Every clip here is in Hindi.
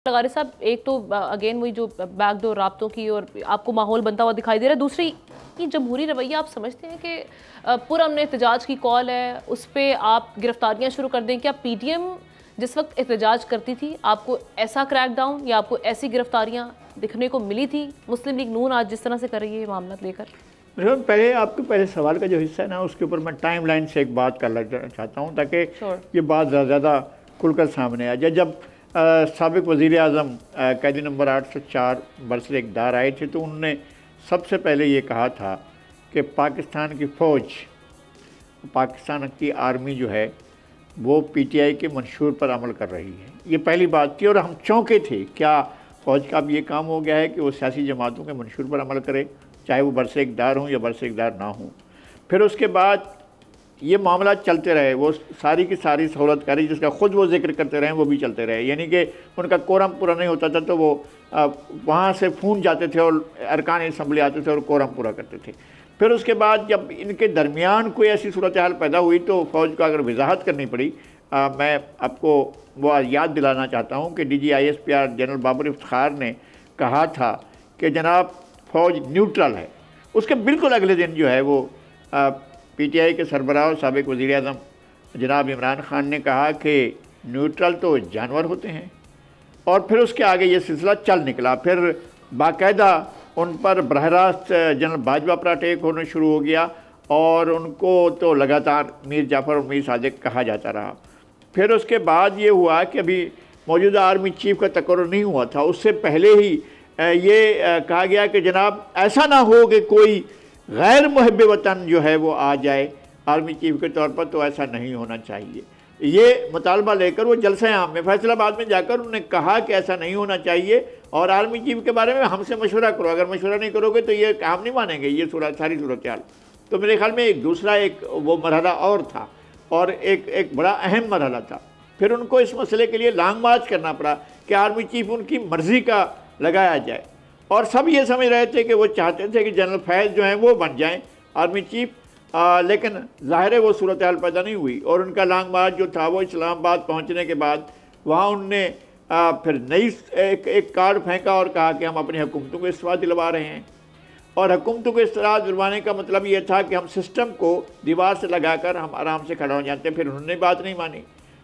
लगारी साहब, एक तो अगेन वही जो बैकडोर राब्तों की और आपको माहौल बनता हुआ दिखाई दे रहा है। दूसरी ये जमहूरी रवैया, आप समझते हैं कि पुरअमन एहतजाज की कॉल है, उस पर आप गिरफ्तारियां शुरू कर दें? क्या पीटीएम जिस वक्त एहतजाज करती थी आपको ऐसा क्रैकडाउन या आपको ऐसी गिरफ्तारियां दिखने को मिली थी? मुस्लिम लीग नून आज जिस तरह से कर रही है मामला लेकर, पहले आपके पहले सवाल का जो हिस्सा है ना, उसके ऊपर मैं टाइम लाइन से एक बात करना चाहता हूँ ताकि ये बात ज़्यादा खुलकर सामने आ जाए। जब साबिक वज़ीर आज़म कैदी नंबर 804 बरसर इक़्तिदार आए थे तो उन्होंने सबसे पहले ये कहा था कि पाकिस्तान की फ़ौज, पाकिस्तान की आर्मी जो है वो पीटीआई के मंशूर पर अमल कर रही है। ये पहली बात थी और हम चौंके थे, क्या फ़ौज का अब ये काम हो गया है कि वो सियासी जमातों के मंशूर पर अमल करे, चाहे वो बरसर इक़्तिदार हों या बरसर इक़्तिदार ना हों। फिर उसके बाद ये मामला चलते रहे, वो सारी की सारी सहूलतकारी जिसका ख़ुद वो जिक्र करते रहे वो भी चलते रहे। यानी कि उनका कोरम पूरा नहीं होता था तो वो वहाँ से फ़ोन जाते थे और अरकान असम्बली आते थे और कोरम पूरा करते थे। फिर उसके बाद जब इनके दरमियान कोई ऐसी सूरत हाल पैदा हुई तो फ़ौज को अगर वजाहत करनी पड़ी, मैं आपको वो याद दिलाना चाहता हूँ कि DGISPR जनरल बाबर इफ्तिखार ने कहा था कि जनाब फ़ौज न्यूट्रल है। उसके बिल्कुल अगले दिन जो है वो पीटीआई के सरबराह और साबिक वज़ीर आज़म जनाब इमरान ख़ान ने कहा कि न्यूट्रल तो जानवर होते हैं। और फिर उसके आगे ये सिलसिला चल निकला। फिर बाकायदा उन पर बरह रास्त जनरल बाजवा पर अटैक होना शुरू हो गया और उनको तो लगातार मीर जाफ़र और मीर सादिक कहा जाता रहा। फिर उसके बाद ये हुआ कि अभी मौजूदा आर्मी चीफ का तकर्रुर नहीं हुआ था, उससे पहले ही ये कहा गया कि जनाब ऐसा ना हो कि कोई गैर मुहब्बे वतन जो है वो आ जाए आर्मी चीफ के तौर पर, तो ऐसा नहीं होना चाहिए। ये मुतालबा लेकर वो जलसा आम में फैसलाबाद में जाकर उन्होंने कहा कि ऐसा नहीं होना चाहिए और आर्मी चीफ के बारे में हमसे मशवरा करो, अगर मशवरा नहीं करोगे तो ये हम नहीं मानेंगे। ये सारी सूरत हाल तो मेरे ख्याल में एक दूसरा एक वो मरहला और था और एक बड़ा अहम मरहला था। फिर उनको इस मसले के लिए लॉन्ग मार्च करना पड़ा कि आर्मी चीफ उनकी मर्ज़ी का लगाया जाए और सब ये समझ रहे थे कि वो चाहते थे कि जनरल फैज़ जो हैं वो बन जाएं आर्मी चीफ, लेकिन ज़ाहिर है वो सूरत हाल पैदा नहीं हुई और उनका लॉन्ग मार्च जो था वो इस्लामाबाद पहुंचने के बाद वहाँ उनने फिर नई एक कार्ड फेंका और कहा कि हम अपनी हुकूमतों को इस्तीफ़ा दिलवा रहे हैं। और हुकूमतों को इस्तीफ़ा दिलवाने का मतलब ये था कि हम सिस्टम को दीवार से लगाकर हम आराम से खड़ा हो जाते हैं। फिर उन्होंने बात नहीं मानी।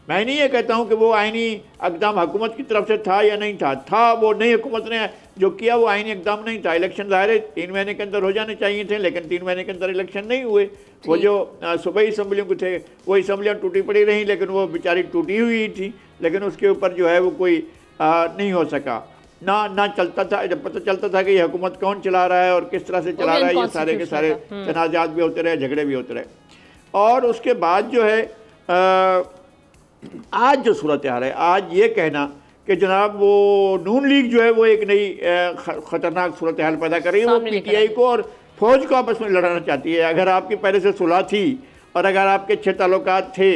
मैं नहीं ये कहता हूँ कि वो आइनी इक़दाम हुकूमत की तरफ से था या नहीं था वो नई हुकूमत ने जो किया वो आइनी इक़दाम नहीं था। इलेक्शन ज़ाहिर है 3 महीने के अंदर हो जाने चाहिए थे, लेकिन 3 महीने के अंदर इलेक्शन नहीं हुए। वो जो सूबाई असम्बलियों को थे वो असम्बलियाँ टूटी पड़ी रहीं, लेकिन वो बेचारी टूटी हुई थी, लेकिन उसके ऊपर जो है वो कोई नहीं हो सका ना चलता था। जब पता चलता था कि ये हुकूमत कौन चला रहा है और किस तरह से चला रहा है, ये सारे के सारे तनाज़ात भी होते रहे, झगड़े भी होते रहे। और उसके बाद जो है आज जो सूरत हाल है, आज ये कहना कि जनाब वो नून लीग जो है वो एक नई ख़तरनाक सूरत हाल पैदा कर रही है, वो पीटीआई को और फ़ौज को आपस में लड़ाना चाहती है। अगर आपकी पहले से सुलह थी और अगर आपके अच्छे ताल्लुकात थे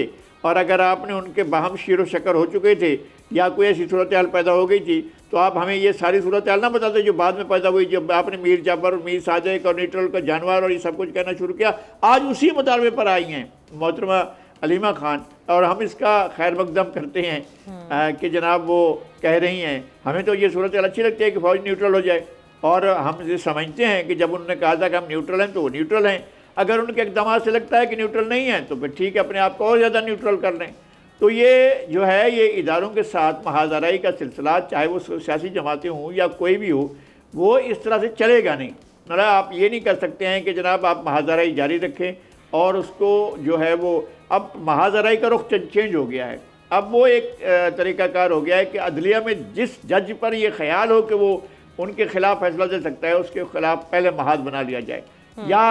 और अगर आपने उनके बाहम शीर व शक्कर हो चुके थे या कोई ऐसी सूरत हाल पैदा हो गई थी, तो आप हमें ये सारी सूरत हाल ना बताते जो बाद में पैदा हुई, जब आपने मीर जाफ़र और मीर सादिक और न्यूट्रल का जानवर और ये सब कुछ कहना शुरू किया। आज उसी मुतालबे पर आई हैं मोहतरमा अलीमा खान और हम इसका खैर मकदम करते हैं कि जनाब वो कह रही हैं हमें तो ये सूरत अच्छी लगती है कि फ़ौज न्यूट्रल हो जाए। और हम ये समझते हैं कि जब उन्होंने कहा था कि हम न्यूट्रल हैं तो वो न्यूट्रल हैं। अगर उनके इक़दाम से लगता है कि न्यूट्रल नहीं है तो फिर ठीक है, अपने आप को और ज़्यादा न्यूट्रल कर लें। तो ये जो है ये इदारों के साथ महाजराई का सिलसिला, चाहे वो सियासी जमातें हों या कोई भी हो, वो इस तरह से चलेगा नहीं। मतलब आप ये नहीं कर सकते हैं कि जनाब आप महाजराई जारी रखें और उसको जो है वो अब महाजराई का रुख चेंज हो गया है। अब वो एक तरीक़ाकार हो गया है कि अदलिया में जिस जज पर ये ख्याल हो कि वो उनके खिलाफ फैसला दे सकता है उसके खिलाफ पहले महाज बना लिया जाए, या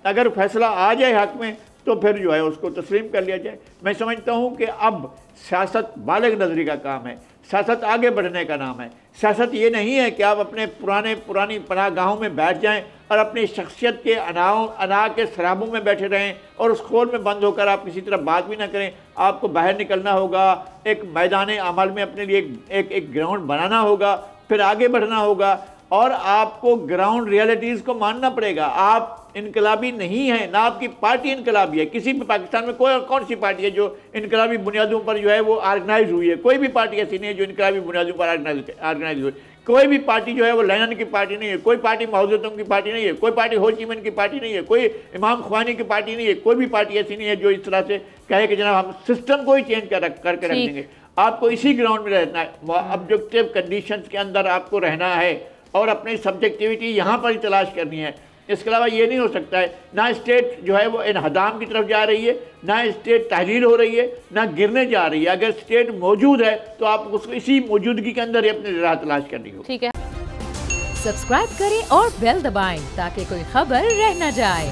अगर फैसला आ जाए हक में तो फिर जो है उसको तस्लीम कर लिया जाए। मैं समझता हूँ कि अब सियासत बालिग नज़री का काम है, सियासत आगे बढ़ने का नाम है। सियासत ये नहीं है कि आप अपने पुरानी पनाहगाहों में बैठ जाएं और अपनी शख्सियत के अना के शराबों में बैठे रहें और उस खोल में बंद होकर आप किसी तरह बात भी ना करें। आपको बाहर निकलना होगा, एक मैदान अमल में अपने लिए एक ग्राउंड बनाना होगा, फिर आगे बढ़ना होगा और आपको ग्राउंड रियलिटीज़ को मानना पड़ेगा। आप इनकलाबी नहीं है, ना आपकी पार्टी इनकलाबी है। किसी भी पाकिस्तान में कोई कौन सी पार्टी है जो इनकलाबी बुनियादों पर जो है वो ऑर्गेनाइज हुई है? कोई भी पार्टी ऐसी नहीं है जो इनकलाबी बुनियादों पर ऑर्गेनाइज हुई। कोई भी पार्टी जो है वो लेनिन की पार्टी नहीं है, कोई पार्टी माओ ज़ेडुंग की पार्टी नहीं है, कोई पार्टी हो ची मिन की पार्टी नहीं है, कोई इमाम ख्वानी की पार्टी नहीं है। कोई भी पार्टी ऐसी नहीं है जो इस तरह से कहे कि जनाब हम सिस्टम को ही चेंज करके रख देंगे। आपको इसी ग्राउंड में रहना है, ऑब्जेक्टिव कंडीशंस के अंदर आपको रहना है और अपनी सब्जेक्टिविटी यहाँ पर ही तलाश करनी है। इसके अलावा ये नहीं हो सकता है, ना स्टेट जो है वो इनहदाम की तरफ जा रही है, ना स्टेट तहरीर हो रही है, ना गिरने जा रही है। अगर स्टेट मौजूद है तो आप उसको इसी मौजूदगी के अंदर ही अपनी राह तलाश करनी हो। ठीक है, सब्सक्राइब करें और बेल दबाएं ताकि कोई खबर रह न जाए।